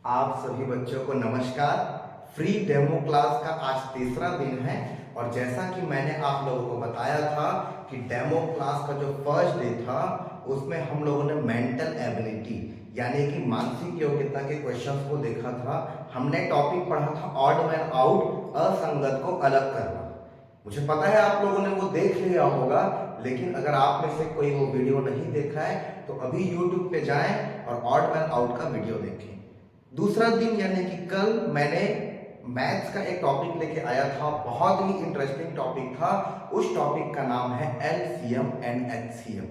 आप सभी बच्चों को नमस्कार। फ्री डेमो क्लास का आज तीसरा दिन है और जैसा कि मैंने आप लोगों को बताया था कि डेमो क्लास का जो फर्स्ट डे था उसमें हम लोगों ने मेंटल एबिलिटी यानी कि मानसिक योग्यता के क्वेश्चंस को देखा था। हमने टॉपिक पढ़ा था ऑड मैन आउट, असंगत को अलग करना। मुझे पता है आप लोगों ने वो देख लिया होगा, लेकिन अगर आप में से कोई वो वीडियो नहीं देखा है तो अभी YouTube पे जाएं और ऑड मैन आउट का वीडियो देखें। दूसरा दिन यानी कि कल मैंने मैथ्स का एक टॉपिक लेके आया था, बहुत ही इंटरेस्टिंग टॉपिक था। उस टॉपिक का नाम है एलसीएम एंड एचसीएम,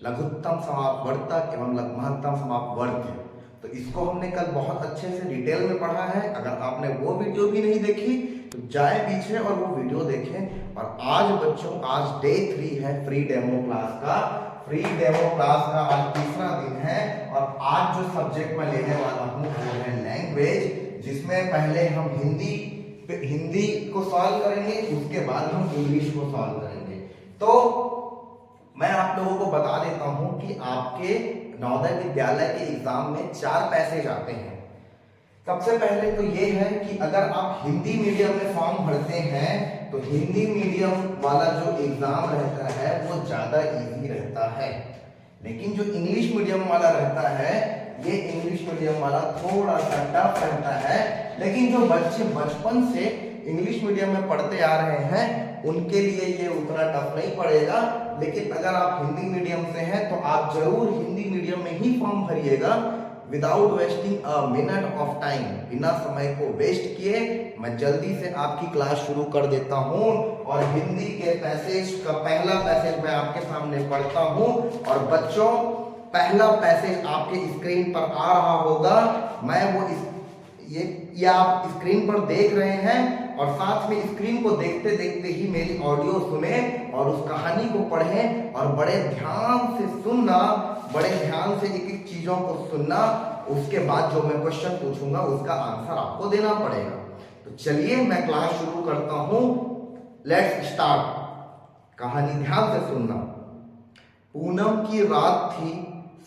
लघुत्तम समापवर्तक एवं महत्तम समापवर्त्य। तो इसको हमने कल बहुत अच्छे से डिटेल में पढ़ा है। अगर आपने वो वीडियो भी नहीं देखी तो जाए पीछे और वो वीडियो देखें। और आज बच्चों, आज डे 3 है फ्री डेमो क्लास का। फ्री डेमो क्लास का आज तीसरा दिन है और आज जो सब्जेक्ट मैं लेने वाला हूँ वो है लैंग्वेज, जिसमें पहले हम हिंदी को सॉल्व करेंगे, उसके बाद हम इंग्लिश को सॉल्व करेंगे। तो मैं आप लोगों को बता देता हूं कि आपके नवोदय विद्यालय के एग्जाम में 4 पैसेज आते हैं। सबसे पहले तो ये है कि अगर आप हिंदी मीडियम में फॉर्म भरते हैं तो हिंदी मीडियम वाला जो एग्जाम रहता है वो ज्यादा इजी रहता है, लेकिन जो इंग्लिश मीडियम वाला रहता है, ये इंग्लिश मीडियम वाला थोड़ा सा टफ रहता है। लेकिन जो बच्चे बचपन से इंग्लिश मीडियम में पढ़ते आ रहे हैं उनके लिए ये उतना टफ नहीं पड़ेगा। लेकिन अगर आप हिंदी मीडियम से हैं तो आप जरूर हिंदी मीडियम में ही फॉर्म भरिएगा। Without wasting a minute of time, बिना समय को वेस्ट किए मैं जल्दी से आपकी क्लास शुरू कर देता हूं। और हिंदी के पैसेज का पहला पैसेज मैं आपके सामने पढ़ता हूं। और बच्चों, पहला पैसेज आपके स्क्रीन पर आ रहा होगा। मैं वो ये आप स्क्रीन पर देख रहे हैं और साथ में स्क्रीन को देखते देखते ही मेरी ऑडियो सुने और उस कहानी को पढ़ें और बड़े ध्यान से सुनना, बड़े ध्यान से एक एक चीजों को सुनना। उसके बाद जो मैं क्वेश्चन पूछूंगा उसका आंसर आपको देना पड़ेगा। तो चलिए मैं क्लास शुरू करता हूं। Let's start. कहानी ध्यान से सुनना। पूनम की रात थी,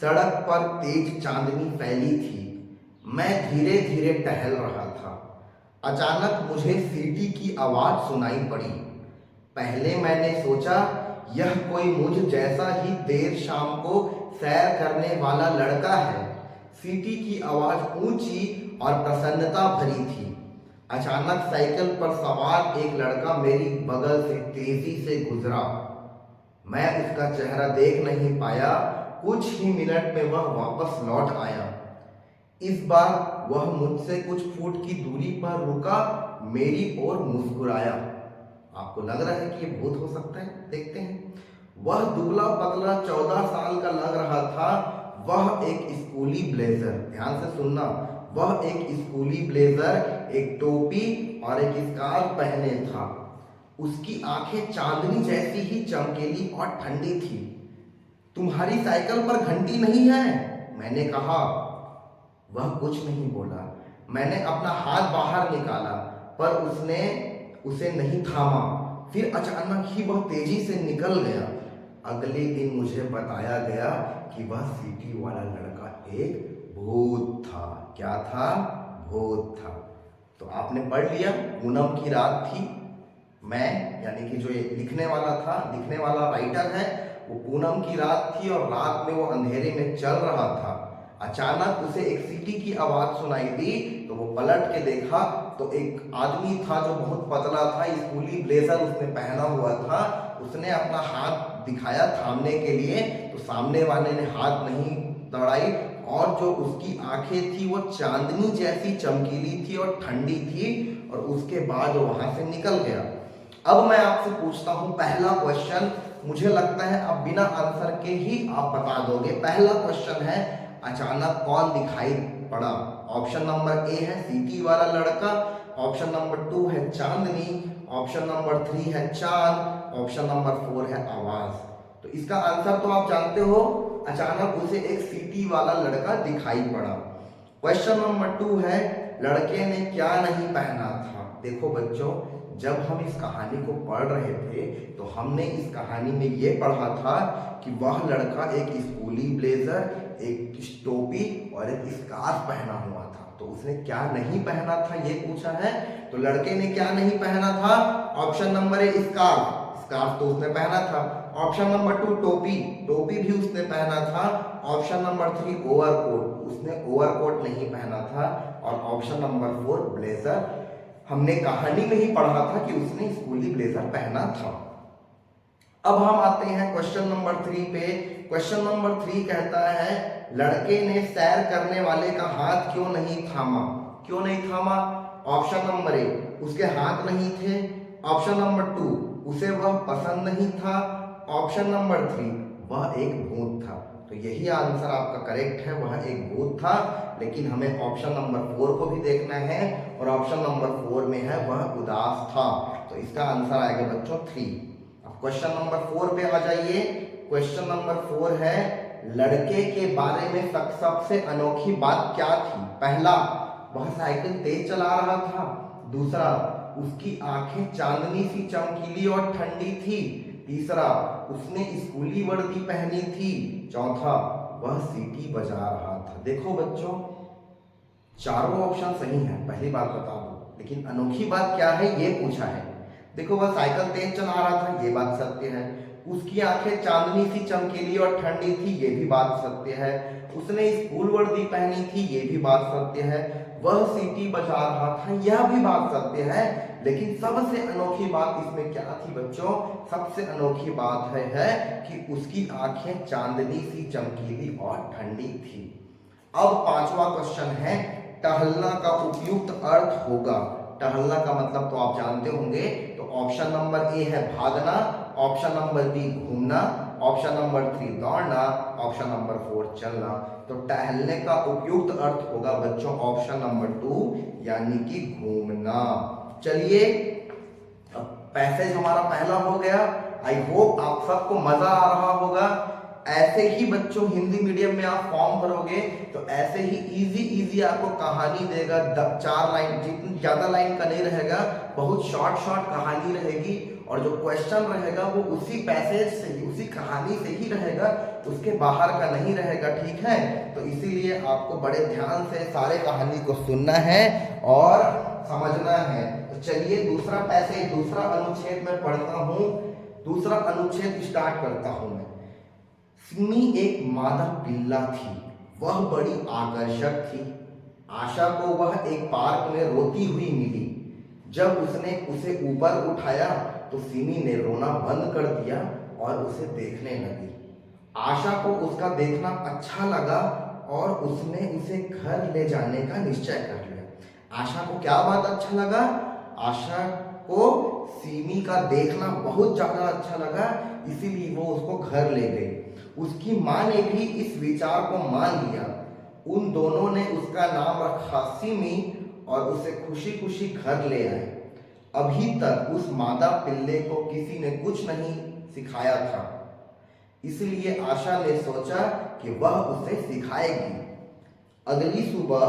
सड़क पर तेज चांदनी फैली थी। मैं धीरे धीरे टहल रहा था। अचानक मुझे सीटी की आवाज सुनाई पड़ी। पहले मैंने सोचा यह कोई मुझ जैसा ही देर शाम को सैर करने वाला लड़का है। सीटी की आवाज ऊंची और प्रसन्नता भरी थी। अचानक साइकिल पर सवार एक लड़का मेरी बगल से तेजी से गुजरा। मैं उसका चेहरा देख नहीं पाया। कुछ ही मिनट में वह वापस लौट आया। इस बार वह मुझसे कुछ फुट की दूरी पर रुका, मेरी ओर मुस्कुराया। आपको लग रहा है कि ये भूत हो सकता है? देखते हैं। वह दुबला पतला 14 साल का लग रहा था। वह एक स्कूली ब्लेजर, ध्यान से सुनना, वह एक स्कूली ब्लेजर, एक टोपी और एक स्कार्फ पहने था। उसकी आंखें चांदनी जैसी ही चमकीली और ठंडी थी। तुम्हारी साइकिल पर घंटी नहीं है? मैंने कहा। वह कुछ नहीं बोला। मैंने अपना हाथ बाहर निकाला पर उसने उसे नहीं थामा। फिर अचानक ही वह तेजी से निकल गया। अगले दिन मुझे बताया गया कि वह सीटी वाला लड़का एक भूत था। क्या था? भूत था। तो आपने पढ़ लिया। पूनम की रात थी। मैं यानी कि जो ये लिखने वाला था, लिखने वाला राइटर है, वो पूनम की रात थी और रात में वो अंधेरे में चल रहा था। अचानक उसे एक सीटी की आवाज सुनाई दी तो वो पलट के देखा तो एक आदमी था जो बहुत पतला था, स्कूली ब्लेजर उसने पहना हुआ था। उसने अपना हाथ दिखाया थामने के लिए तो सामने वाले ने हाथ नहीं दौड़ाई और जो उसकी आंखें थी वो चांदनी जैसी चमकीली थी और ठंडी थी। और उसके बाद वो वहां से निकल गया। अब मैं आपसे पूछता हूं पहला क्वेश्चन। मुझे लगता है अब बिना आंसर के ही आप बता दोगे। पहला क्वेश्चन है, अचानक कौन दिखाई पड़ा? ऑप्शन नंबर ए है सीटी वाला लड़का, ऑप्शन नंबर 2 है चांदनी, ऑप्शन नंबर 3 है चांद, ऑप्शन नंबर 4 है आवाज। तो इसका आंसर तो आप जानते हो, अचानक उसे एक सीटी वाला लड़का दिखाई पड़ा। क्वेश्चन नंबर 2 है, लड़के ने क्या नहीं पहना था? देखो बच्चों, जब हम इस कहानी को पढ़ रहे थे तो हमने इस कहानी में ये पढ़ा था कि वह लड़का एक स्कूली ब्लेजर, एक टोपी और एक स्कार्फ पहना हुआ था। तो उसने क्या नहीं पहना था ये पूछा है। तो लड़के ने क्या नहीं पहना था? ऑप्शन नंबर ए स्कार्फ, स्कार्फ तो उसने पहना था। ऑप्शन नंबर 2 टोपी, टोपी भी उसने पहना था। ऑप्शन नंबर 3 ओवरकोट, उसने ओवरकोट नहीं पहना था। और ऑप्शन नंबर 4 ब्लेजर, हमने कहानी में ही पढ़ा था कि उसने स्कूली ब्लेजर पहना था। अब हम आते हैं क्वेश्चन नंबर 3 पे। क्वेश्चन नंबर 3 कहता है लड़के ने सैर करने वाले का हाथ क्यों नहीं थामा? क्यों नहीं थामा? ऑप्शन नंबर ए उसके हाथ नहीं थे। ऑप्शन नंबर 2 उसे वह पसंद नहीं था। ऑप्शन नंबर 3 वह एक भूत था। तो यही आंसर आपका करेक्ट है, वह एक भूत था। लेकिन हमें ऑप्शन नंबर 4 को भी देखना है और ऑप्शन नंबर 4 में है वह उदास था। तो इसका आंसर आएगा बच्चों 3। अब क्वेश्चन नंबर 4 पे आ जाइए। क्वेश्चन नंबर 4 है लड़के के बारे में सबसे अनोखी बात क्या थी? पहला, वह साइकिल तेज चला रहा था। दूसरा, उसकी आंखें चांदनी सी चमकीली और ठंडी थी। तीसरा, उसने स्कूली वर्दी पहनी थी। चौथा, वह सीटी बजा रहा था। देखो बच्चों, चारों ऑप्शन सही हैं, पहली बात बता दो। लेकिन अनोखी बात क्या है ये पूछा है। देखो, वह साइकिल तेज चला रहा था, ये बात सत्य है। उसकी आंखें चांदनी सी चमकीली और ठंडी थी, ये भी बात सत्य है। उसने स्कूल वर्दी पहनी थी, ये भी बात सत्य है। वह सीटी बजा रहा था, यह भी बात सत्य है। लेकिन सबसे अनोखी बात इसमें क्या थी बच्चों? सबसे अनोखी बात है कि उसकी आंखें चांदनी सी चमकीली और ठंडी थी। अब पांचवा क्वेश्चन है टहलना का उपयुक्त अर्थ होगा। टहलना का मतलब तो आप जानते होंगे। तो ऑप्शन नंबर ए है भागना, ऑप्शन नंबर बी घूमना, ऑप्शन नंबर 3 दौड़ना, ऑप्शन नंबर 4 चलना। तो टहलने का उपयुक्त अर्थ होगा बच्चों ऑप्शन नंबर 2 यानी कि घूमना। चलिए, अब पैसेज हमारा पहला हो गया। आई होप आप सबको मजा आ रहा होगा। ऐसे ही बच्चों हिंदी मीडियम में आप फॉर्म भरोगे तो ऐसे ही इजी आपको कहानी देगा। 4 लाइन, जितनी ज्यादा लाइन का नहीं रहेगा, बहुत शॉर्ट कहानी रहेगी। और जो क्वेश्चन रहेगा वो उसी पैसेज से ही, उसी कहानी से ही रहेगा, उसके बाहर का नहीं रहेगा। ठीक है, तो इसीलिए आपको बड़े ध्यान से सारे कहानी को सुनना है और समझना है। तो चलिए दूसरा पैसेज, दूसरा अनुच्छेद में पढ़ता हूँ। दूसरा अनुच्छेद स्टार्ट करता हूँ मैं। सिमी एक मादा पिल्ला थी, वह बड़ी आकर्षक थी। आशा को वह एक पार्क में रोती हुई मिली। जब उसने उसे ऊपर उठाया तो सिमी ने रोना बंद कर दिया और उसे देखने लगी। आशा को उसका देखना अच्छा लगा और उसने उसे घर ले जाने का निश्चय कर लिया। आशा को क्या बात अच्छा लगा? आशा को सिमी का देखना बहुत ज्यादा अच्छा लगा, इसीलिए वो उसको घर ले गई। उसकी माँ ने भी इस विचार को मान लिया। उन दोनों ने उसका नाम रखा सिमी और उसे खुशी खुशी घर ले आए। अभी तक उस मादा पिल्ले को किसी ने कुछ नहीं सिखाया था, इसलिए आशा ने सोचा कि वह उसे सिखाएगी। अगली सुबह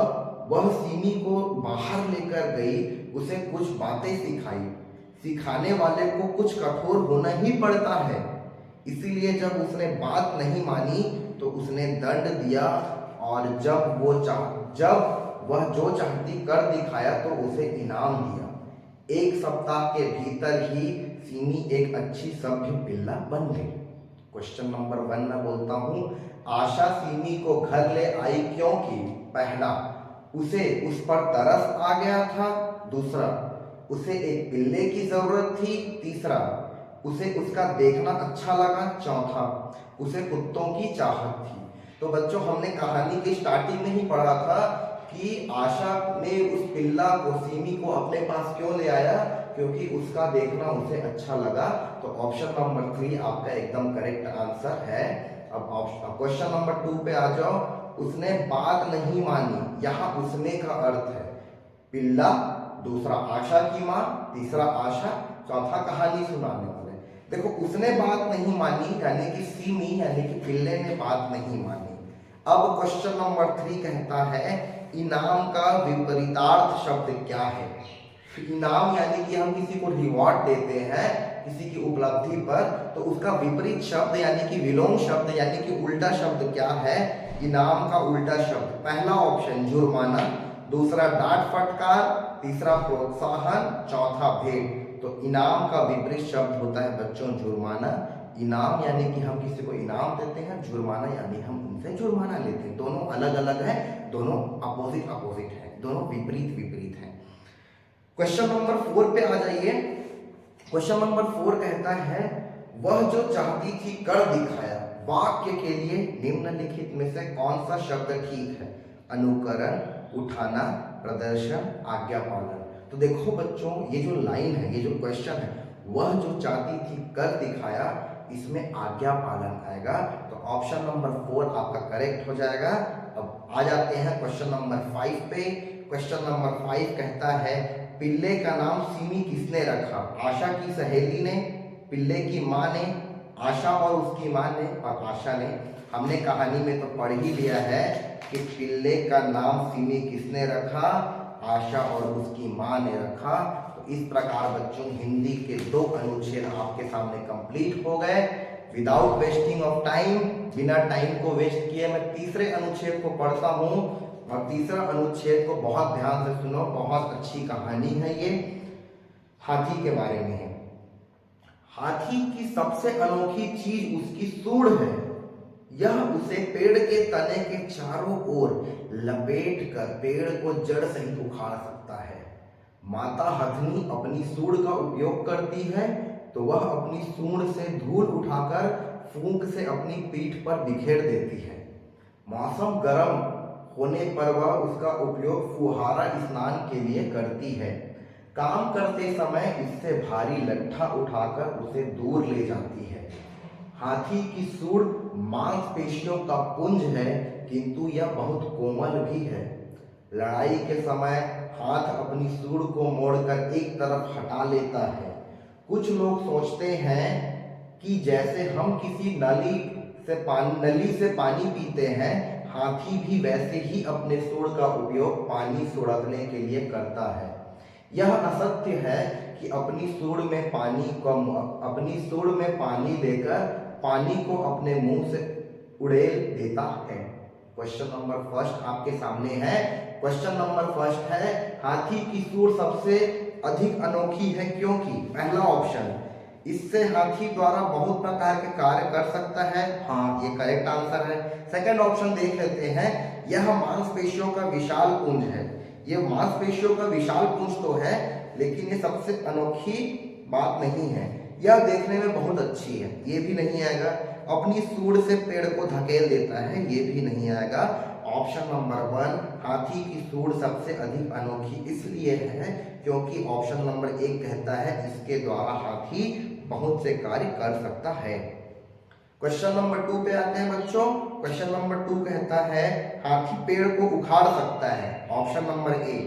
वह सिमी को बाहर लेकर गई, उसे कुछ बातें सिखाई। सिखाने वाले को कुछ कठोर होना ही पड़ता है, इसीलिए जब उसने बात नहीं मानी तो उसने दंड दिया और जब वह जो चाहती कर दिखाया तो उसे इनाम दिया। 1 सप्ताह के भीतर ही सिमी एक अच्छी सभ्य पिल्ला बन गई। क्वेश्चन नंबर 1 में बोलता हूँ, आशा सिमी को घर ले आई क्योंकि पहला, उसे उस पर तरस आ गया था। दूसरा, उसे एक पिल्ले की जरूरत थी। तीसरा, उसे उसका देखना अच्छा लगा। चौथा, उसे कुत्तों की चाहत थी। तो बच्चों हमने कहानी की स्टार्टिंग में ही पढ़ा था कि आशा ने उस पिल्ला को, सिमी को अपने पास क्यों ले आया? क्योंकि उसका देखना उसे अच्छा लगा। तो ऑप्शन नंबर 3 आपका एकदम करेक्ट आंसर है। अब क्वेश्चन नंबर 2 पे आ जाओ। उसने बात नहीं मानी, यहाँ उसने का अर्थ है पिल्ला, दूसरा आशा की माँ, तीसरा आशा, चौथा कहानी सुनाने वाले। देखो, उसने बात नहीं मानी यानी कि सिमी यानी कि पिल्ले ने बात नहीं मानी। अब क्वेश्चन नंबर 3 कहता है इनाम का विपरीतार्थ शब्द क्या है? इनाम यानी कि हम किसी को रिवॉर्ड देते हैं किसी की उपलब्धि पर, तो उसका विपरीत शब्द यानी कि विलोम शब्द यानी कि उल्टा शब्द क्या है? इनाम का उल्टा शब्द। पहला ऑप्शन जुर्माना, दूसरा डांट फटकार, तीसरा प्रोत्साहन, चौथा भेंट। तो इनाम का विपरीत शब्द होता है बच्चों जुर्माना। इनाम यानी कि हम किसी को इनाम देते हैं, जुर्माना यानी हम उनसे जुर्माना लेते हैं। दोनों अलग अलग है, दोनों अपोजिट अपोजिट है, दोनों विपरीत विपरीत है। क्वेश्चन नंबर 4 पे आ जाइए। क्वेश्चन नंबर 4 कहता है वह जो चाहती थी कर दिखाया, वाक्य के लिए निम्नलिखित में से कौन सा शब्द ठीक है? अनुकरण, उठाना, प्रदर्शन, आज्ञा पालन। तो देखो बच्चों, ये जो लाइन है, ये जो क्वेश्चन है, वह जो चाहती थी कर दिखाया, इसमें आज्ञा पालन आएगा। तो ऑप्शन नंबर 4 आपका करेक्ट हो जाएगा। अब आ जाते हैं क्वेश्चन नंबर 5 पे। क्वेश्चन नंबर 5 कहता है पिल्ले का नाम सिमी किसने रखा? आशा की सहेली ने, पिल्ले की माँ ने, आशा और उसकी माँ ने और आशा ने। हमने कहानी में तो पढ़ ही लिया है कि पिल्ले का नाम सिमी किसने रखा? आशा और उसकी माँ ने रखा। तो इस प्रकार बच्चों हिंदी के 2 अनुच्छेद आपके सामने कंप्लीट हो गए। विदाउट वेस्टिंग ऑफ टाइम, बिना टाइम को वेस्ट किए मैं तीसरे अनुच्छेद को पढ़ता हूँ। और तीसरा अनुच्छेद को बहुत ध्यान से सुनो, बहुत अच्छी कहानी है ये, हाथी के बारे में है। हाथी की सबसे अनोखी चीज उसकी सूंड है। यह उसे पेड़ के तने के चारों ओर लपेट कर पेड़ को जड़ सहित उखाड़ सकता है। माता हथनी अपनी सूंड का उपयोग करती है तो वह अपनी सूंड से धूल उठाकर फूंक से अपनी पीठ पर बिखेर देती है। मौसम गर्म होने पर वह उसका उपयोग फुहारा स्नान के लिए करती है। काम करते समय इससे भारी लट्ठा उठाकर उसे दूर ले जाती है। हाथी की सूंड मांसपेशियों का पुंज है, किंतु यह बहुत कोमल भी है। लड़ाई के समय हाथ अपनी सूंड को मोड़कर एक तरफ हटा लेता है। कुछ लोग सोचते हैं कि जैसे हम किसी नली से पानी पीते हैं, हाथी भी वैसे ही अपने सूंड का उपयोग पानी सुड़कने के लिए करता है। यह असत्य है कि अपनी सूंड में पानी लेकर पानी को अपने मुंह से उड़ेल देता है। क्वेश्चन नंबर फर्स्ट आपके सामने है। क्वेश्चन नंबर फर्स्ट है हाथी की सूंड सबसे अधिक अनोखी है क्योंकि? पहला ऑप्शन, इससे हाथी द्वारा बहुत प्रकार के कार्य कर सकता है। हाँ, ये करेक्ट आंसर है। सेकंड ऑप्शन देख लेते हैं, यह मांसपेशियों का विशाल पुंज है। ये मांसपेशियों का विशाल पुंज तो है, लेकिन ये सबसे अनोखी बात नहीं है। यह देखने में बहुत अच्छी है, ये भी नहीं आएगा। अपनी सूंड से पेड़ को धकेल देता है, ये भी नहीं आएगा। ऑप्शन नंबर 1, हाथी की सूंड सबसे अधिक अनोखी इसलिए है क्योंकि ऑप्शन नंबर 1 कहता है इसके द्वारा हाथी बहुत से कार्य कर सकता है। क्वेश्चन नंबर 2 पे आते हैं बच्चों। क्वेश्चन नंबर 2 कहता है हाथी पेड़ को उखाड़ सकता है। ऑप्शन नंबर ए,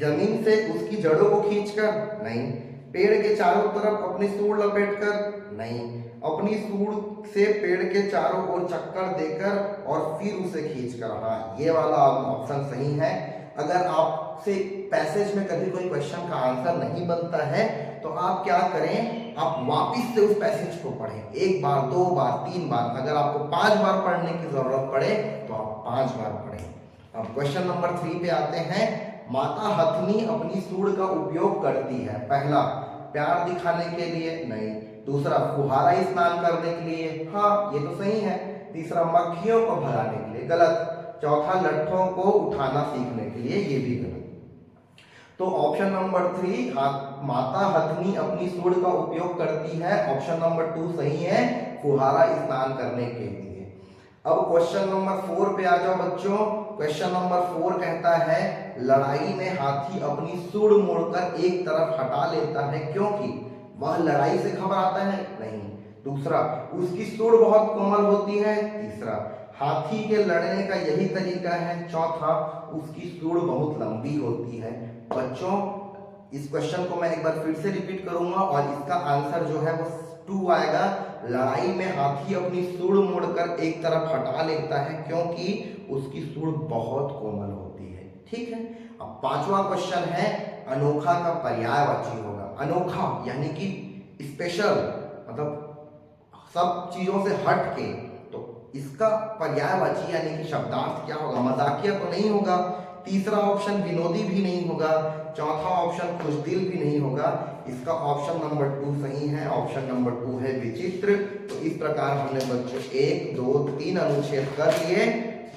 जमीन से उसकी जड़ों को खींचकर? नहीं। पेड़ के चारों तरफ अपनी सूंड लपेटकर? नहीं। अपनी सूंड से पेड़ के चारों ओर चक्कर देकर और फिर उसे खींचकर? हाँ, ये वाला ऑप्शन सही है। अगर आपसे पैसेज में कभी कोई क्वेश्चन का आंसर नहीं बनता है तो आप क्या करें, आप वापिस से उस पैसेज को पढ़ें, 1 बार 2 बार 3 बार। अगर आपको 5 बार पढ़ने की जरूरत पड़े तो आप 5 बार पढ़ें। अब क्वेश्चन नंबर 3 पे आते हैं। माता हथनी अपनी सूंड का उपयोग करती है। पहला, प्यार दिखाने के लिए? नहीं। दूसरा, फुहारा स्नान करने के लिए? हाँ, ये तो सही है। तीसरा, मक्खियों को भगाने के लिए? गलत। चौथा, लट्ठों को उठाना सीखने के लिए? ये भी गलत। तो ऑप्शन नंबर 3, माता हथनी अपनी सूंड का उपयोग करती है, ऑप्शन नंबर 2 सही है, फुहारा स्नान करने के लिए। अब क्वेश्चन नंबर 4 पे आ जाओ बच्चों। क्वेश्चन नंबर 4 कहता है लड़ाई में हाथी अपनी सूंड मोड़कर एक तरफ हटा लेता है क्योंकि? वह लड़ाई से घबराता है? नहीं। दूसरा, उसकी सूंड बहुत कोमल होती है? तीसरा, हाथी के लड़ने का यही तरीका है? चौथा, उसकी सूंड बहुत लंबी होती है। बच्चों, इस क्वेश्चन को मैं एक बार फिर से रिपीट करूंगा और इसका आंसर जो है वो 2 आएगा। लड़ाई में हाथी अपनी सूंड मोड़कर एक तरफ हटा लेता है क्योंकि उसकी सूंड बहुत कोमल होती है। ठीक है। अब पांचवा क्वेश्चन है अनोखा का पर्यायवाची होगा। अनोखा यानी कि स्पेशल, मतलब सब चीजों से हट के, तो इसका पर्यायवाची यानी कि शब्दार्थ क्या होगा? मजाकिया तो नहीं होगा। तीसरा ऑप्शन विनोदी भी नहीं होगा। चौथा ऑप्शन खुशदिल भी नहीं होगा। इसका ऑप्शन नंबर 2 सही है। ऑप्शन नंबर 2 है विचित्र। तो इस प्रकार हमने बच्चों 1 2 3 अनुच्छेद कर लिए।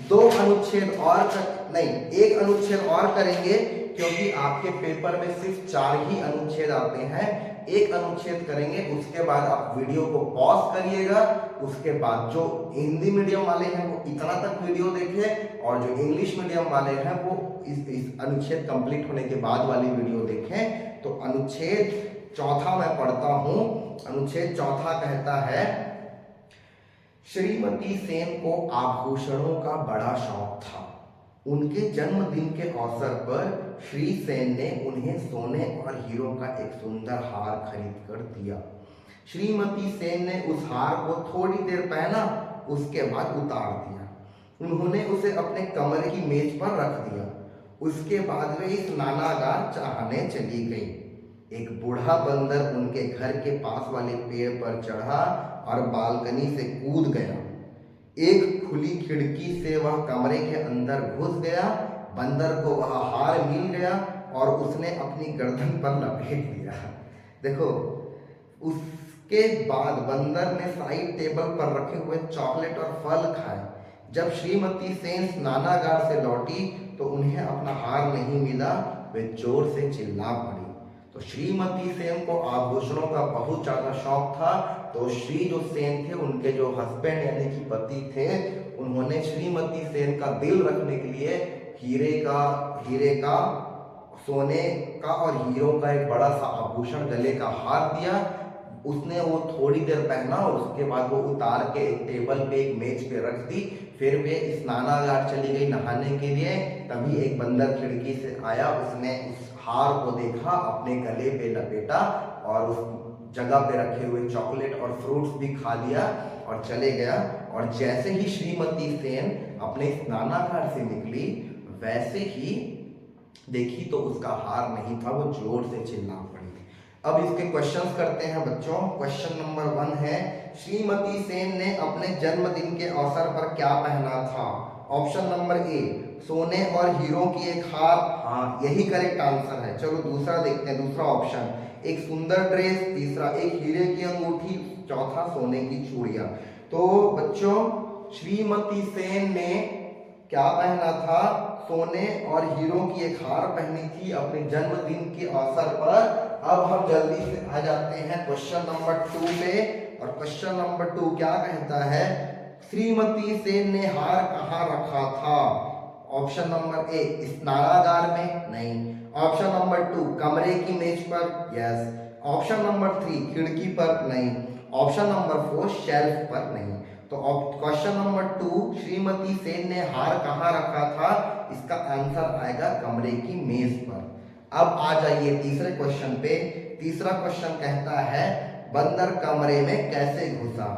2 अनुच्छेद और नहीं, 1 अनुच्छेद और करेंगे क्योंकि आपके पेपर में सिर्फ 4 ही अनुच्छेद आते हैं। 1 अनुच्छेद करेंगे, उसके बाद आप वीडियो को पॉज करिएगा। उसके बाद जो हिंदी मीडियम वाले हैं वो इतना तक वीडियो देखें, और जो इंग्लिश मीडियम वाले हैं वो इस अनुच्छेद कंप्लीट होने के बाद वाली वीडियो देखें। तो अनुच्छेद चौथा मैं पढ़ता हूं। अनुच्छेद चौथा कहता है, श्रीमती सेन को आभूषणों का बड़ा शौक था। उनके जन्मदिन के अवसर पर श्री सेन ने उन्हें सोने और हीरो का एक सुंदर हार खरीद कर दिया। श्रीमती सेन ने उस हार को थोड़ी देर पहना, उसके बाद उतार दिया। उन्होंने उसे अपने कमरे की मेज पर रख दिया। उसके बाद वे स्नानागार चाहने चली गई। एक बूढ़ा बंदर उनके घर के पास वाले पेड़ पर चढ़ा और बालकनी से कूद गया। एक खुली खिड़की से वह कमरे के अंदर घुस गया। बंदर को वह हार मिल गया और उसने अपनी गर्दन पर लपेट लिया। देखो, उसके बाद बंदर ने साइड टेबल पर रखे हुए चॉकलेट और फल खाए। जब श्रीमती सेन स्नानागार से लौटी तो उन्हें अपना हार नहीं मिला। वे जोर से चिल्ला पड़ी। तो श्रीमती सेन को आभूषणों का बहुत ज्यादा शौक था। तो श्री जो सेन थे, उनके जो हस्बैंड यानी कि पति थे, उन्होंने श्रीमती सेन का दिल रखने के लिए हीरे का, सोने का और हीरो का एक बड़ा सा आभूषण, गले का हार दिया। उसने वो थोड़ी देर पहना और उसके बाद वो उतार के एक टेबल पे, एक मेज पे रख दी। फिर वे स्नानागार चली गई नहाने के लिए। तभी एक बंदर खिड़की से आया, उसने उस हार को देखा, अपने गले पे लपेटा और उस जगह पे रखे हुए चॉकलेट और फ्रूट्स भी खा लिया और चले गया। और जैसे ही श्रीमती सेन अपने स्नानागार से निकली, वैसे ही देखी तो उसका हार नहीं था। वो जोर से चिल्ला पड़ी। अब इसके क्वेश्चंस करते हैं बच्चों। क्वेश्चन नंबर 1 है, श्रीमती सेन ने अपने जन्मदिन के अवसर पर क्या पहना था? ऑप्शन नंबर ए, सोने और हीरो की एक हार। हाँ, यही करेक्ट आंसर है। चलो दूसरा देखते हैं। दूसरा ऑप्शन, एक सुंदर ड्रेस। तीसरा, एक हीरे की अंगूठी। चौथा, सोने की चूड़ियां। तो बच्चों, श्रीमती सेन ने क्या पहना था? सोने और हीरो की एक हार पहनी थी अपने जन्मदिन के अवसर पर। अब हम जल्दी से आ जाते हैं क्वेश्चन नंबर 2 पे। और क्वेश्चन नंबर 2 क्या कहता है? श्रीमती सेन ने हार कहाँ रखा था? ऑप्शन नंबर ए, स्नानागार में। नहीं। ऑप्शन नंबर 2, कमरे की मेज पर। यस। ऑप्शन नंबर 3, खिड़की पर। नहीं। ऑप्शन नंबर 4, शेल्फ पर। नहीं। तो क्वेश्चन नंबर 2, श्रीमती सेन ने हार कहाँ रखा था? इसका आंसर आएगा कमरे की मेज पर। अब आ जाइए तीसरे क्वेश्चन पे। तीसरा क्वेश्चन कहता है, बंदर कमरे में कैसे घुसा?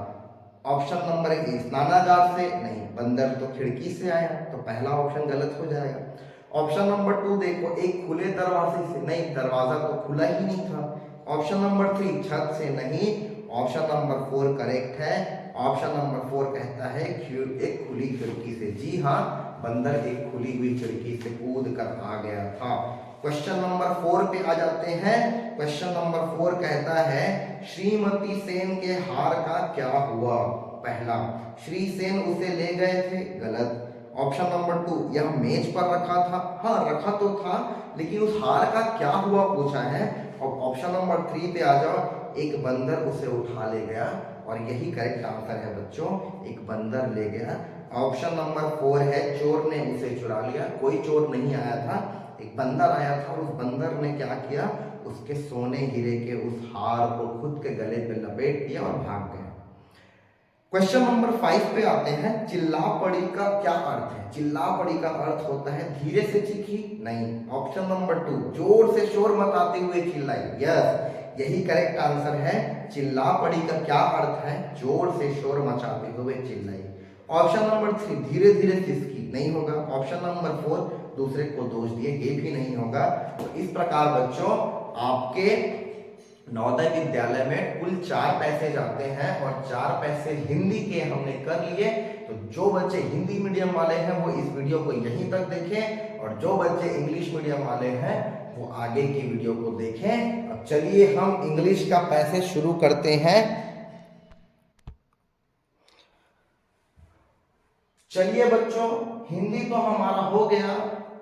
ऑप्शन नंबर ए, स्नानागार से। नहीं, बंदर तो खिड़की से आया, तो पहला ऑप्शन गलत हो जाएगा। ऑप्शन नंबर 2 देखो, एक खुले दरवाजे से। नहीं, दरवाजा तो खुला ही नहीं था। ऑप्शन नंबर 3, छत से। नहीं। ऑप्शन नंबर 4 करेक्ट है। ऑप्शन नंबर 4 कहता है एक खुली खिड़की से। जी हाँ, बंदर एक खुली हुई खिड़की से कूद कर आ गया था। क्वेश्चन नंबर 4 पे आ जाते हैं। क्वेश्चन नंबर 4 कहता है, श्रीमती सेन के हार का क्या हुआ? पहला, श्री सेन उसे ले गए थे। गलत। ऑप्शन नंबर 2, यह मेज पर रखा था। हाँ, रखा तो था, लेकिन उस हार का क्या हुआ पूछा है। और ऑप्शन नंबर 3 पे आ जाओ, एक बंदर उसे उठा ले गया। और यही करेक्ट आंसर है बच्चों, एक बंदर ले गया। ऑप्शन नंबर 4 है, चोर ने उसे चुरा लिया। कोई चोर नहीं आया था, एक बंदर आया था और उस बंदर ने क्या किया? उसके सोने हीरे के उस हार को खुद के गले पे लपेट दिया और भाग गया। क्वेश्चन नंबर 5 पे आते हैं। चिल्ला पड़ी का क्या अर्थ है? चिल्ला पड़ी का अर्थ होता है धीरे से चीखी। नहीं। ऑप्शन नंबर 2, जोर से शोर मचाते हुए चिल्लाई। यस, यही करेक्ट आंसर है। चिल्ला पड़ी का क्या अर्थ है? जोर से शोर मचाते हुए चिल्लाई। ऑप्शन नंबर 3 धीरे धीरे सिसकी, नहीं होगा। ऑप्शन नंबर 4 दूसरे को दोष दिए, ये भी नहीं होगा। तो इस प्रकार बच्चों आपके नवोदय विद्यालय में कुल 4 पैसेज आते हैं और 4 पैसेज हिंदी के हमने कर लिए। तो जो बच्चे हिंदी मीडियम वाले हैं वो इस वीडियो को यहीं तक देखें और जो बच्चे इंग्लिश मीडियम वाले हैं वो आगे की वीडियो को देखें। अब चलिए हम इंग्लिश का पैसेज शुरू करते हैं। चलिए बच्चों, हिंदी तो हमारा हो गया,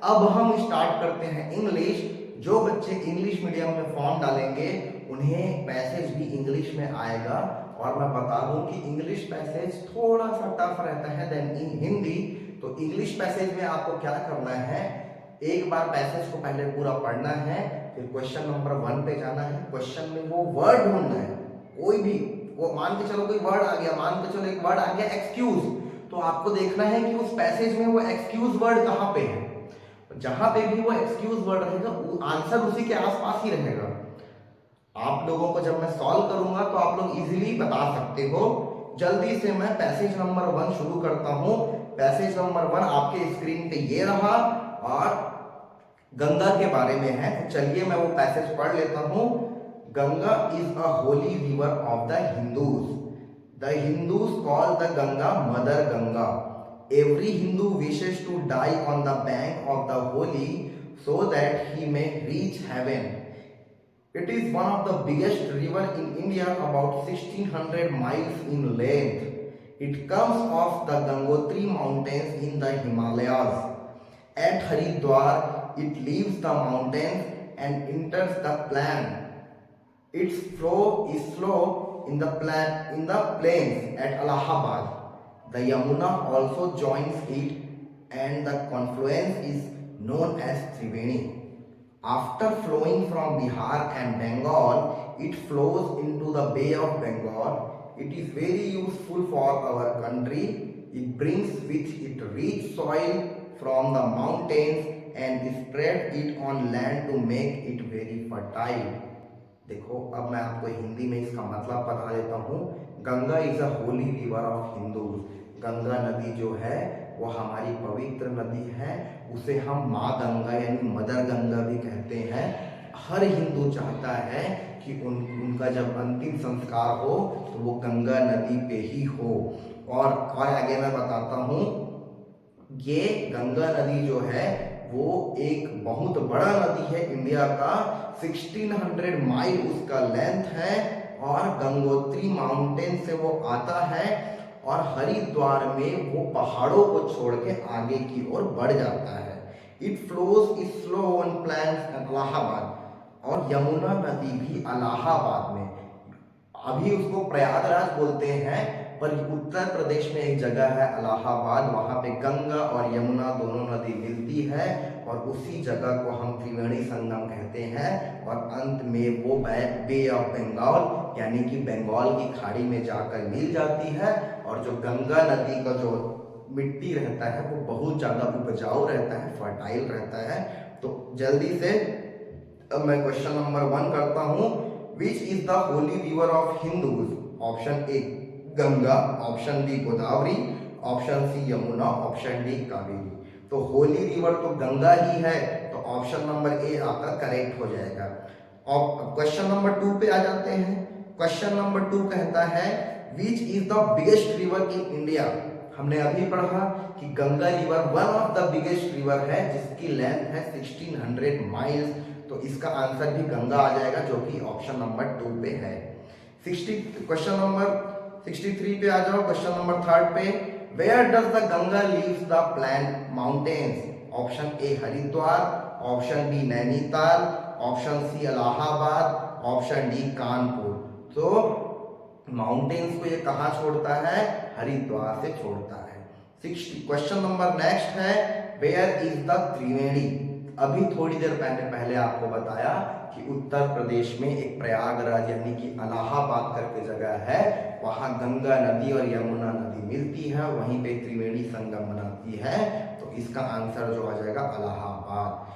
अब हम स्टार्ट करते हैं इंग्लिश। जो बच्चे इंग्लिश मीडियम में फॉर्म डालेंगे उन्हें पैसेज भी इंग्लिश में आएगा। और मैं बता दूं कि इंग्लिश पैसेज थोड़ा सा टफ रहता है देन इन हिंदी। तो इंग्लिश पैसेज में आपको क्या करना है, एक बार पैसेज को पहले पूरा पढ़ना है, फिर क्वेश्चन नंबर 1 पे जाना है। क्वेश्चन में वो वर्ड ढूंढना है, कोई भी, वो मान के चलो कोई वर्ड आ गया, मान के चलो एक वर्ड आ गया एक्सक्यूज, तो आपको देखना है कि उस पैसेज में वो एक्सक्यूज वर्ड कहाँ पे है। जहां पे भी वो एक्सक्यूज वर्ड रहेगा आंसर उसी के आसपास ही रहेगा। आप लोगों को जब मैं सॉल्व करूंगा तो आप लोग इजीली बता सकते हो। जल्दी से मैं पैसेज नंबर 1 शुरू करता हूं। पैसेज नंबर 1 आपके स्क्रीन पे ये रहा और गंगा के बारे में है। तो चलिए मैं वो पैसेज पढ़ लेता हूं। Ganga is a Holi river of the Hindus. The Hindus call the Ganga mother Ganga. Every Hindu wishes to die on the bank of the holy so that he may reach heaven. It is one of the biggest river in India, about 1600 miles in length. It comes off the Gangotri mountains in the Himalayas. At Haridwar, it leaves the mountains and enters the plain. Its flow is slow in the plains at Allahabad. The Yamuna also joins it and the confluence is known as Triveni. After flowing from Bihar and Bengal, it flows into the Bay of Bengal. It is very useful for our country. It brings with it rich soil from the mountains and spread it on land to make it very fertile. देखो अब मैं आपको हिंदी में इसका मतलब बता देता हूँ। Ganga is a Holi river of Hindus. Ganga नदी जो है वो हमारी पवित्र नदी है, उसे हम माँ गंगा यानी मदर गंगा भी कहते हैं। हर हिंदू चाहता है कि उनका जब अंतिम संस्कार हो तो वो गंगा नदी पे ही हो। और आगे मैं बताता हूँ, ये गंगा नदी जो है वो एक बहुत बड़ा नदी है इंडिया का। 1600 माइल उसका लेंथ है और गंगोत्री माउंटेन से वो आता है और हरिद्वार में वो पहाड़ों को छोड़ के आगे की ओर बढ़ जाता है। It flows is slow on plains at Allahabad. और यमुना नदी भी इलाहाबाद में, अभी उसको प्रयागराज बोलते हैं पर उत्तर प्रदेश में एक जगह है इलाहाबाद, वहां पे गंगा और यमुना दोनों नदी मिलती है और उसी जगह को हम त्रिवेणी संगम कहते हैं। और अंत में वो बे ऑफ बंगाल यानी कि बंगाल की खाड़ी में जाकर मिल जाती है। और जो गंगा नदी का जो मिट्टी रहता है वो बहुत ज़्यादा उपजाऊ रहता है, फर्टाइल रहता है। तो जल्दी से अब मैं क्वेश्चन नंबर 1 करता हूँ। Which is the holy river of Hindus? Option A Ganga, option B Godavari, option C Yamuna, option D Kaveri. तो होली रिवर तो गंगा ही है, तो ऑप्शन नंबर ए आपका करेक्ट हो जाएगा। और क्वेश्चन नंबर 2 पे आ जाते हैं। क्वेश्चन नंबर 2 कहता है विच is the biggest river in India? हमने अभी पढ़ा कि Ganga river one of the biggest river है जिसकी लेंथ है 1600 माइल्स। तो इसका आंसर भी गंगा आ जाएगा जो कि ऑप्शन नंबर 2 पे है। क्वेश्चन नंबर 63 पे आ जाओ। क्वेश्चन नंबर 3 पे, where does the Ganga leaves the plan mountains? Option A Haridwar, option B Nainital, option C Allahabad, option D Kanpur. तो माउंटेन्स को ये कहाँ छोड़ता है? हरिद्वार से छोड़ता है। 60 क्वेश्चन नंबर नेक्स्ट है, वेयर इज द त्रिवेणी? अभी थोड़ी देर पहले आपको बताया कि उत्तर प्रदेश में एक प्रयागराज यानी कि इलाहाबाद करके जगह है, वहां गंगा नदी और यमुना नदी मिलती है, वहीं पे त्रिवेणी संगम बनाती है। तो इसका आंसर जो आ जाएगा इलाहाबाद।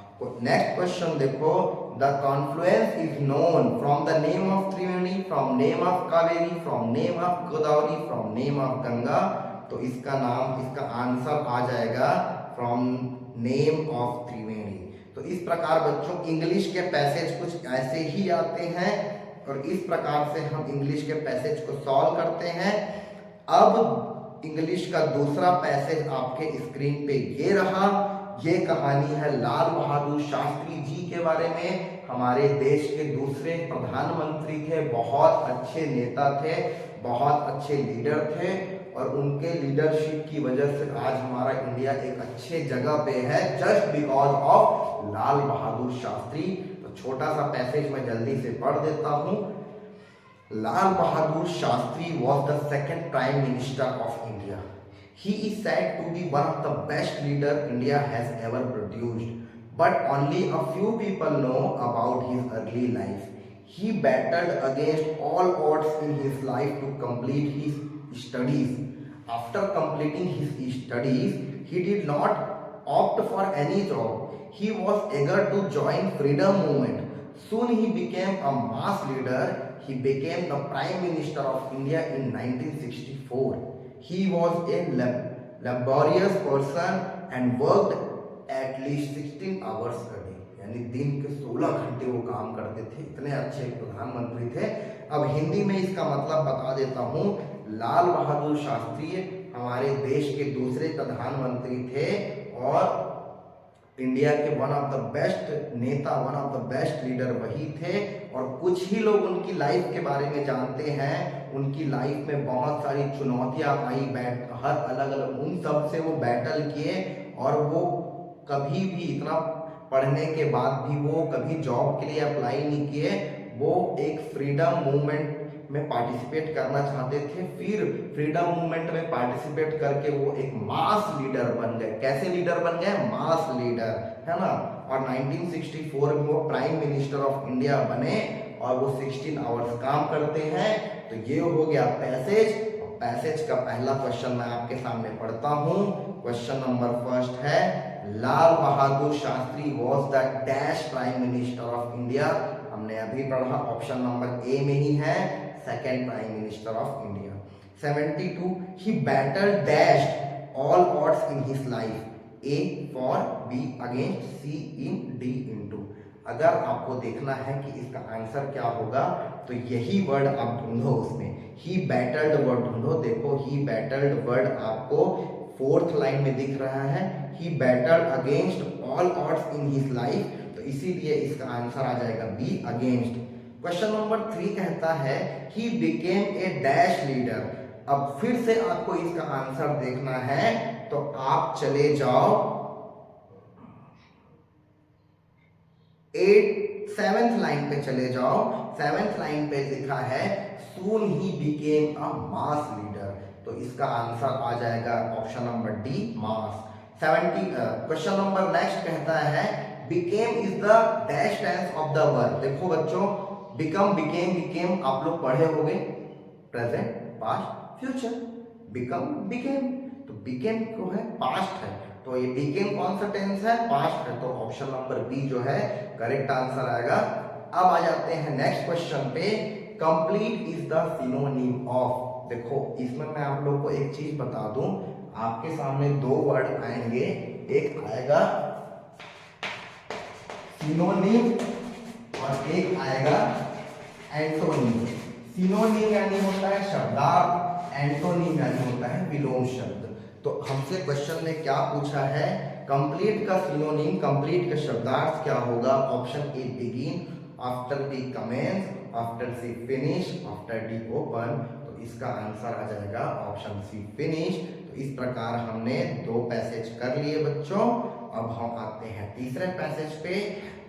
नेक्स्ट क्वेश्चन देखो, the Confluence is known from the name of Triveni, from name of Kaveri, from name of Godavari, from name of Ganga. तो इसका नाम, इसका आंसर आ जाएगा फ्रॉम नेम ऑफ त्रिवेणी। तो इस प्रकार बच्चों इंग्लिश के पैसेज कुछ ऐसे ही आते हैं और इस प्रकार से हम इंग्लिश के पैसेज को सॉल्व करते हैं। अब इंग्लिश का दूसरा पैसेज आपके स्क्रीन पे ये रहा। ये कहानी है लाल बहादुर शास्त्री जी के बारे में। हमारे देश के दूसरे प्रधानमंत्री थे, बहुत अच्छे नेता थे, बहुत अच्छे लीडर थे और उनके लीडरशिप की वजह से आज हमारा इंडिया एक अच्छे जगह पे है, जस्ट बिकॉज ऑफ लाल बहादुर शास्त्री। तो छोटा सा पैसेज मैं जल्दी से पढ़ देता हूं। लाल Bahadur Shastri was the second prime minister of India. He is said to be one of the best leader India has ever produced, but only a few people know about his early life. He battled against all odds in his life to complete his studies. After completing his studies, he did not opt for any job. He was eager to join freedom movement. Soon he became a mass leader. He became the Prime Minister of India in 1964. He was a laborious person and worked at least 16 hours a day. यानी दिन के 16 घंटे वो काम करते थे, इतने अच्छे प्रधानमंत्री थे। अब हिंदी में इसका मतलब बता देता हूँ। लाल बहादुर शास्त्री हमारे देश के दूसरे प्रधानमंत्री थे और इंडिया के वन ऑफ द बेस्ट नेता, one of the best leader वही थे। और कुछ ही लोग उनकी लाइफ के बारे में जानते हैं। उनकी लाइफ में बहुत सारी चुनौतियां आई, हर अलग अलग, उन सब से वो बैटल किए और वो कभी भी, इतना पढ़ने के बाद भी वो कभी जॉब के लिए अप्लाई नहीं किए। वो एक फ्रीडम मूवमेंट में पार्टिसिपेट करना चाहते थे, फिर फ्रीडम मूवमेंट में पार्टिसिपेट करके वो एक मास लीडर बन गए। कैसे लीडर बन गए? मास लीडर, है ना। और 1964 में वो प्राइम मिनिस्टर ऑफ इंडिया बने और वो 16 आवर्स काम करते हैं। तो ये हो गया पैसेज। पैसेज का पहला क्वेश्चन मैं आपके सामने पढ़ता हूँ। क्वेश्चन नंबर फर्स्ट है, Lal Bahadur Shastri was the dash prime minister of India. हमने अभी पढ़ा, ऑप्शन नंबर ए में ही है, second prime minister of India. 72, he battled dashed all odds in his life. A for, B against, C in, D into. अगर आपको देखना है कि इसका आंसर क्या होगा तो यही वर्ड आप ढूंढो उसमें। ही बैटल्ड वर्ड ढूंढो। देखो ही बैटल्ड वर्ड आपको फोर्थ लाइन में दिख रहा है। He battled against all odds in his life, तो इसीलिए इसका आंसर आ जाएगा बी अगेंस्ट। क्वेश्चन नंबर 3 कहता है he became a dash leader. अब फिर से आपको इसका आंसर देखना है तो आप चले जाओ 7th लाइन पे चले जाओ। 7th लाइन पे लिखा है सून he became a mass leader, तो इसका आंसर आ जाएगा ऑप्शन नंबर डी, मास। 70 क्वेश्चन नंबर नेक्स्ट कहता है became is the dash tense of the verb. देखो बच्चों, बिकम, बिकेम, बिकेम आप लोग पढ़े होंगे, present, past, future. Become, became, तो बिकेम को है पास्ट है, तो ये बिकेम कौन सा टेंस है? पास्ट है। तो ऑप्शन नंबर बी जो है करेक्ट आंसर आएगा। अब आ जाते हैं नेक्स्ट क्वेश्चन पे, complete is the synonym of. देखो इसमें मैं आप लोग को एक चीज बता दूं, आपके सामने दो वर्ड आएंगे, एक आएगा सिनोनिम और एक आएगा एंटोनिम। सिनोनिम यानी होता है शब्दार्थ, एंटोनिम यानी होता है विलोम शब्द। तो हमसे क्वेश्चन में क्या पूछा है, कंप्लीट का सिनोनिम, कंप्लीट का शब्दार्थ क्या होगा? Option A begin, after D commence, after C finish, after D open, तो इसका आंसर आ जाएगा ऑप्शन सी फिनिश। तो इस प्रकार हमने दो पैसेज कर लिए बच्चों। अब हम आते हैं तीसरे पैसेज पे।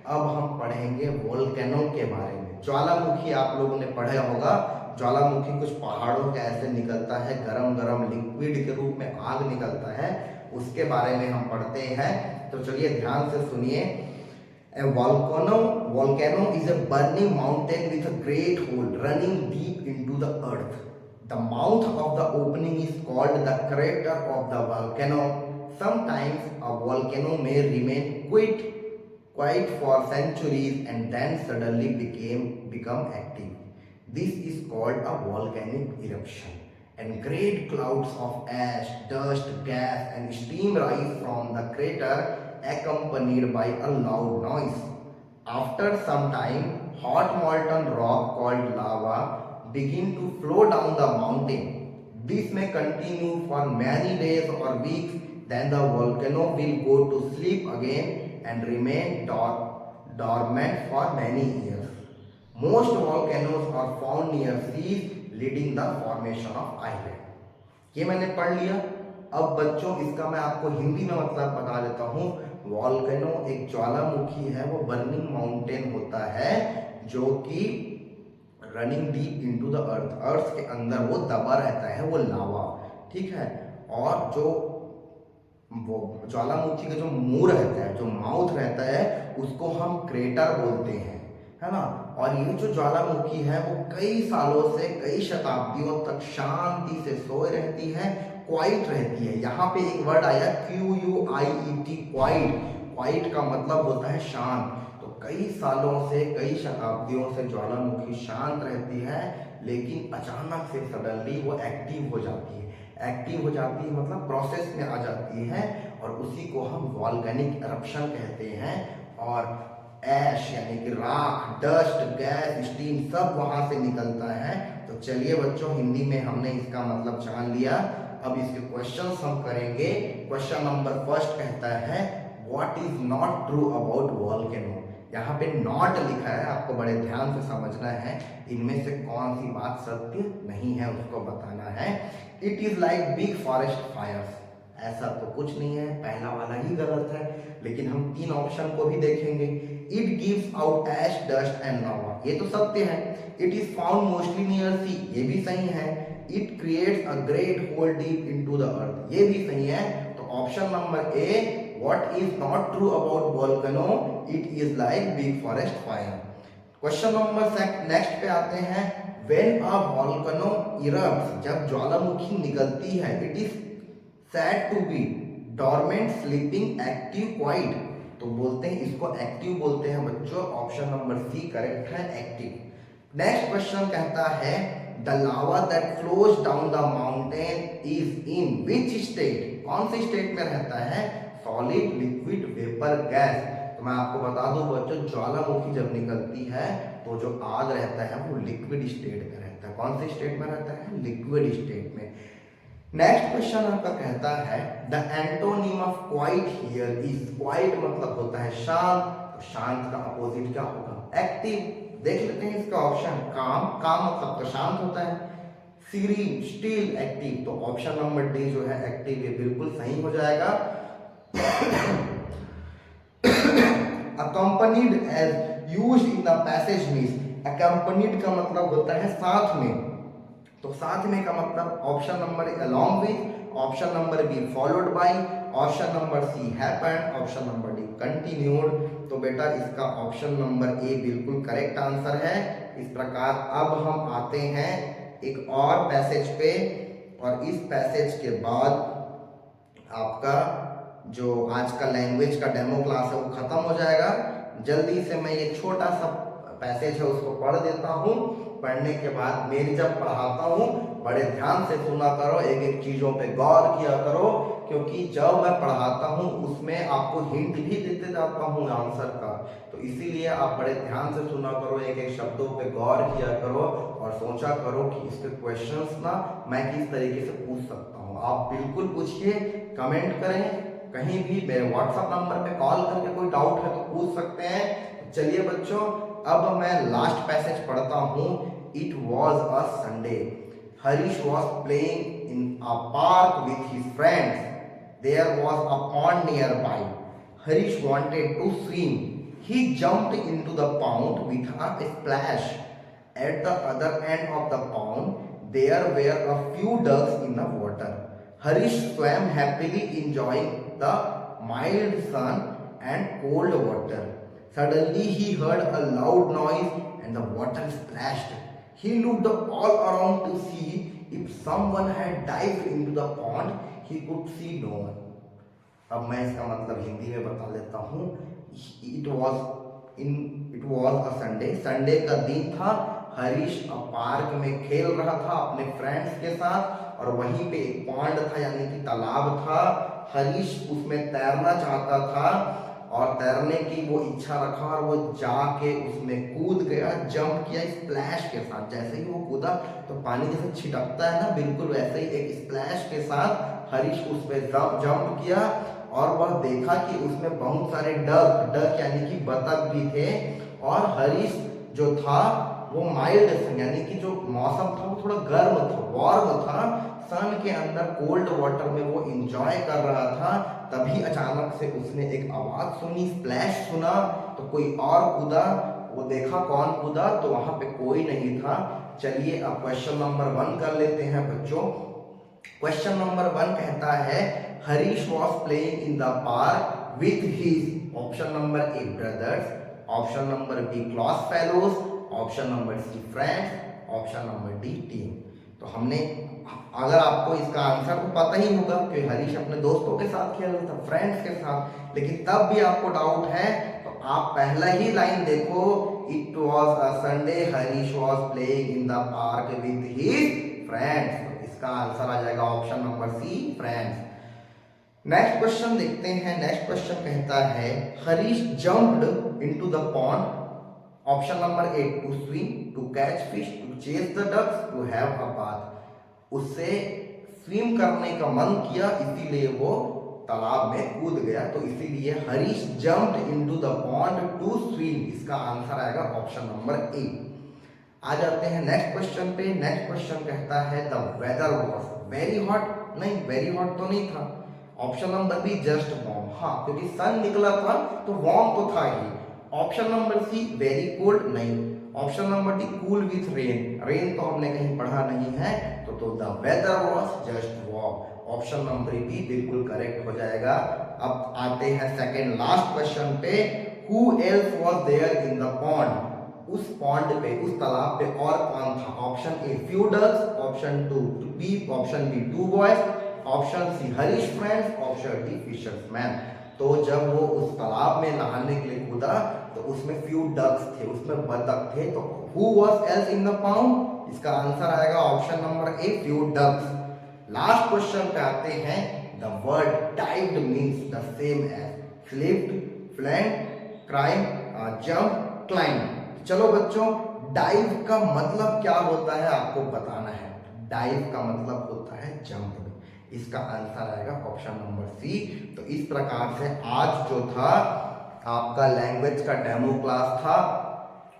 अब हम पढ़ेंगे वोल्केनो के बारे में। ज्वालामुखी आप लोगों ने पढ़ा होगा। ज्वालामुखी कुछ पहाड़ों के ऐसे निकलता है, गरम गरम लिक्विड के रूप में आग निकलता है, उसके बारे में हम पढ़ते हैं। तो चलिए ध्यान से सुनिए। A volcano is a burning mountain with a great hole running deep into the earth. The mouth of the opening is called the crater of the volcano. Sometimes a volcano may remain quiet for centuries and then suddenly become active. This is called a volcanic eruption. and great clouds of ash, dust, gas and steam rise from the crater accompanied by a loud noise. After some time, hot molten rock called lava begin to flow down the mountain. This may continue for many days or weeks, then the volcano will go to sleep again and remain dormant for many years. Most volcanoes are found near seas, leading the formation of island. ये मैंने पढ़ लिया। अब बच्चों इसका मैं आपको हिंदी में मतलब बता देता हूँ। वॉल्केनो एक ज्वालामुखी है, वो बर्निंग माउंटेन होता है जो कि running deep into the earth, earth के अंदर वो दबा रहता है, वो लावा, ठीक है। और जो वो ज्वालामुखी का जो मुंह रहता है, जो माउथ रहता है, उसको हम क्रेटर बोलते हैं, है ना। और ये जो ज्वालामुखी है वो कई सालों से, कई शताब्दियों तक शांति से सोए रहती है, क्वाइट रहती है। यहाँ पे एक वर्ड आया QUIET, क्वाइट। क्वाइट का मतलब होता है शांत। तो कई सालों से, कई शताब्दियों से ज्वालामुखी शांत रहती है, लेकिन अचानक से सडनली वो एक्टिव हो जाती है। एक्टिव हो जाती है मतलब प्रोसेस में आ जाती है, और उसी को हम वॉल्केनिक एरप्शन कहते हैं। और ऐश यानी कि राख, डस्ट, गैस, स्टीम सब वहां से निकलता है। तो चलिए बच्चों, हिंदी में हमने इसका मतलब जान लिया। अब इसके क्वेश्चंस हम करेंगे। क्वेश्चन नंबर फर्स्ट कहता है what is not true about volcano. यहाँ पे नॉट लिखा है, आपको बड़े ध्यान से समझना है, इनमें से कौन सी बात सत्य नहीं है उसको बताना है। It is like big forest fires, ऐसा तो कुछ नहीं है, पहला वाला ही गलत है। लेकिन हम तीन ऑप्शन को भी देखेंगे। It gives out ash, dust and lava, ये तो सत्य है। It is found mostly near sea, ये भी सही है। It creates a great hole deep into the earth, ये भी सही है। तो option number A, what is not true about volcano, it is like big forest fire. Question number next पे आते हैं। व्हेन अ वोल्केनो इरप्ट्स, जब ज्वालामुखी निकलती है, it is said to be dormant, sleeping, active, quiet, तो बोलते हैं इसको एक्टिव बोलते हैं बच्चों। ऑप्शन नंबर सी करेक्ट है, एक्टिव। नेक्स्ट क्वेश्चन कहता है the lava that flows down the mountain is in which state, कौन सी स्टेट में रहता है, सॉलिड, लिक्विड, वेपर, गैस। तो मैं आपको बता दूं बच्चों, ज्वालामुखी जब निकलती है तो जो आग रहता है वो लिक्विड स्टेट में रहता है। कौन सी स्टेट में रहता है, लिक्विड स्टेट में। नेक्स्ट क्वेश्चन आपका कहता है the antonym of quite here is, quite मतलब होता है शांत, तो शांत का अपोजिट क्या होगा, एक्टिव। देख लेते हैं इसका ऑप्शन। काम, काम मतलब तो शांत होता है। सीरीन, स्टील, एक्टिव, तो ऑप्शन नंबर डी जो है एक्टिव, ये बिल्कुल सही हो जाएगा। Accompanied as used in the passage means, accompanied का मतलब होता है साथ में, तो साथ में का मतलब option number along with, option number B followed by, option number C happened, option number D continued. तो बेटा इसका ऑप्शन नंबर ए बिल्कुल करेक्ट आंसर है। इस प्रकार अब हम आते हैं एक और पैसेज पे, और इस पैसेज के बाद आपका जो आज का लैंग्वेज का डेमो क्लास है वो खत्म हो जाएगा। जल्दी से मैं ये छोटा सा पैसेज है उसको पढ़ देता हूँ। पढ़ने के बाद मेरी जब पढ़ाता हूँ बड़े ध्यान से सुना करो, एक एक चीजों पे गौर किया करो, क्योंकि जब मैं पढ़ाता हूँ उसमें आपको हिंट भी देते जाता हूँ आंसर का, तो इसीलिए आप बड़े ध्यान से सुना करो, एक एक शब्दों पे गौर किया करो और सोचा करो कि इसके क्वेश्चंस ना मैं किस तरीके से पूछ सकता हूँ। आप बिल्कुल पूछिए, कमेंट करें, कहीं भी मेरे व्हाट्सएप नंबर पे कॉल करके कोई डाउट है तो पूछ सकते हैं। चलिए बच्चों, अब मैं लास्ट पैसेज पढ़ता हूँ। It was a Sunday, Harish was playing in a park with his friends, there was a pond nearby, Harish wanted to swim, he jumped into the pond with a splash, at the other end of the pond there were a few ducks in the water, harish swam happily enjoying the mild sun and cold water. Suddenly he heard a loud noise and the water splashed. He looked all around to see if someone had dived into the pond. He could see no one. अब मैं इसका मतलब हिंदी में बता देता हूँ। It was a Sunday, Sunday का दिन था, हरीश पार्क में खेल रहा था अपने फ्रेंड्स के साथ, और वहीं पे एक पॉन्ड था यानी कि तालाब था। हरीश उसमें तैरना चाहता था और तैरने की वो इच्छा रखा और वो जाके उसमें कूद गया, जंप किया स्प्लैश के साथ। जैसे ही वो कूदा तो पानी जैसे छिटकता है ना, बिल्कुल वैसे ही एक स्प्लैश के साथ हरीश उस पे जंप किया और वह देखा कि उसमें बहुत सारे डक यानी कि बतख भी थे। और हरीश जो था वो माइल्ड सन यानी कि जो मौसम था वो थोड़ा गर्म था, वार्म था, सन के अंदर कोल्ड वाटर में वो इंजॉय कर रहा था। तभी अचानक से उसने एक आवाज सुनी, स्प्लैश सुना, तो कोई और कूदा। वो देखा कौन कूदा, तो वहां पे कोई नहीं था। चलिए अब क्वेश्चन नंबर 1 कर लेते हैं बच्चों। क्वेश्चन नंबर 1 कहता है Harish was playing in the park with his option number A brothers, option number B class fellows, option number C friends, option number D team. तो हमने, अगर आपको इसका आंसर तो पता ही होगा कि हरीश अपने दोस्तों के साथ खेल रहा था, फ्रेंड्स के साथ, लेकिन तब भी आपको डाउट है तो आप पहला ही लाइन देखो, it was a Sunday Harish was playing in the park with his friends. इसका आंसर आ जाएगा option number C friends. Next question देखते हैं। नेक्स्ट क्वेश्चन कहता है Harish jumped into the pond, option number A to swim, to catch fish, to chase the ducks, to have a bath. उससे swim करने का मन किया इसीलिए वो तालाब में कूद गया, तो इसीलिए Harish jumped into the pond to swim. इसका आंसर आएगा ऑप्शन नंबर ए। आ जाते हैं नेक्स्ट क्वेश्चन पे। नेक्स्ट क्वेश्चन कहता है the weather was very hot, नहीं वेरी हॉट तो नहीं था। Option number B just warm, हाँ क्योंकि सन निकला था तो वार्म तो था ही। Option number C very cold, नहीं। Option number D cool with rain, rain तो हमने कहीं पढ़ा नहीं है, तो the weather was just warm. Option number B बिल्कुल करेक्ट हो जाएगा। अब आते हैं सेकंड लास्ट क्वेश्चन पे। Who else was there in the pond, उस पॉन्ड पे, उस तालाब पे और कौन था। Option A few ducks, option B two boys, option C Harish friends, option D fishersman. तो जब वो उस तालाब में नहाने के लिए कूदा तो उसमें फ्यू डक्स थे, उसमें बतख थे, तो who was else in the pond, इसका आंसर आएगा option number A few ducks. Last question पे आते हैं। The word dived means the same as slipped, flanned, crime, jump, climb. चलो बच्चों, डाइव का मतलब क्या होता है आपको बताना है। डाइव का मतलब होता है जंप। इसका आंसर आएगा ऑप्शन नंबर सी। तो इस प्रकार से आज जो था आपका लैंग्वेज का डेमो क्लास था,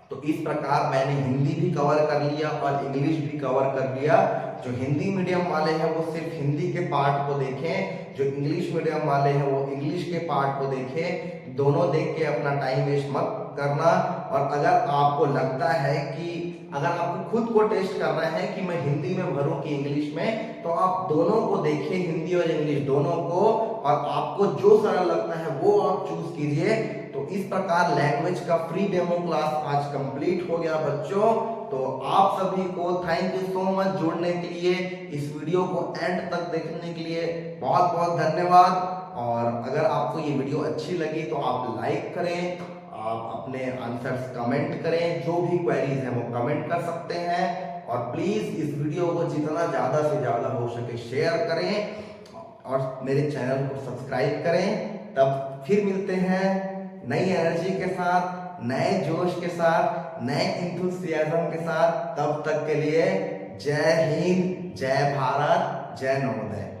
तो इस प्रकार मैंने हिंदी भी कवर कर लिया और इंग्लिश भी कवर कर लिया। जो हिंदी मीडियम वाले हैं वो सिर्फ हिंदी के पार्ट को देखें, जो इंग्लिश मीडियम वाले हैं वो इंग्लिश के पार्ट को देखें। दोनों देख के अपना टाइम वेस्ट मत करना। और अगर आपको लगता है कि अगर आपको खुद को टेस्ट करना है कि मैं हिंदी में भरूं कि इंग्लिश में, तो आप दोनों को देखिए, हिंदी और इंग्लिश दोनों को, और आपको जो सरल लगता है वो आप चूज कीजिए। तो इस प्रकार लैंग्वेज का फ्री डेमो क्लास आज कंप्लीट हो गया बच्चों। तो आप सभी को थैंक यू सो मच जुड़ने के लिए, इस वीडियो को एंड तक देखने के लिए बहुत बहुत धन्यवाद। और अगर आपको ये वीडियो अच्छी लगी तो आप लाइक करें, आप अपने आंसर्स कमेंट करें, जो भी क्वेरीज हैं वो कमेंट कर सकते हैं। और प्लीज इस वीडियो को जितना ज्यादा से ज्यादा हो सके शेयर करें और मेरे चैनल को सब्सक्राइब करें। तब फिर मिलते हैं नई एनर्जी के साथ, नए जोश के साथ, नए इंथुसियाज्म के साथ। तब तक के लिए जय हिंद, जय भारत, जय नवोदय।